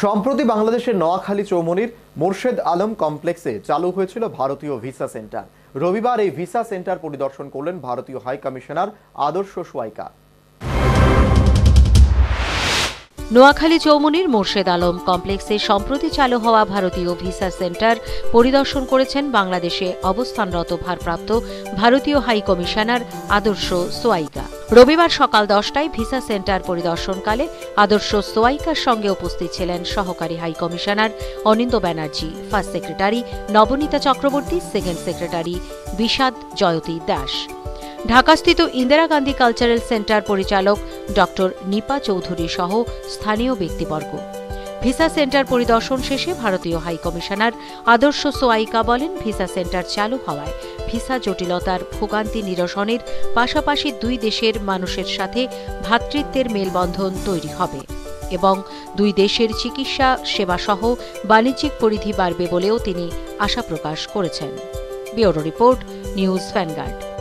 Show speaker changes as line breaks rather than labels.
সম্প্রতি বাংলাদেশের নোয়াখালী চৌমুহনীর মোর্শেদ আলম কমপ্লেক্সে চালু হয়েছিল ভারতীয় ভিসা সেন্টার। রবিবার এই ভিসা সেন্টার পরিদর্শন করলেন ভারতীয় হাই কমিশনার আদর্শ সোয়াইকা।
নোয়াখালী চৌমুহনীর মোর্শেদ আলম কমপ্লেক্সে সম্প্রতি চালু হওয়া ভারতীয় ভিসা সেন্টার পরিদর্শন করেছেন বাংলাদেশে অবস্থানরত ভারপ্রাপ্ত ভারতীয় হাই কমিশনার আদর্শ সোয়াইকা। রবিবার সকাল 10টায় ভিসা সেন্টার পরিদর্শনকালে আদর্শ সোয়াইকার সঙ্গে উপস্থিত ছিলেন সহকারী high commissioner Anindya Banerjee, first secretary Nabanita Chakraborty, second secretary Bishad Jayati Das, ঢাকাস্থিত ইন্দিরা গান্ধী কালচারাল সেন্টার পরিচালক ডক্টর নিপা চৌধুরী সহ স্থানীয় ব্যক্তিবর্গ। ভিসা সেন্টার পরিদর্শন শেষে ভারতীয় হাই কমিশনার আদর্শ সোয়াইকা বলেন, ভিসা সেন্টার চালু হওয়ায় ভিসা জটিলতার ভোগান্তি নিরসনের পাশাপাশি দুই দেশের মানুষের সাথে ভ্রাতৃত্বের মেলবন্ধন তৈরি হবে এবং দুই দেশের চিকিৎসা সেবাসহ বাণিজ্যিক পরিধি বাড়বে বলেও তিনি আশা প্রকাশ করেছেন। Bureau report, news vanguard.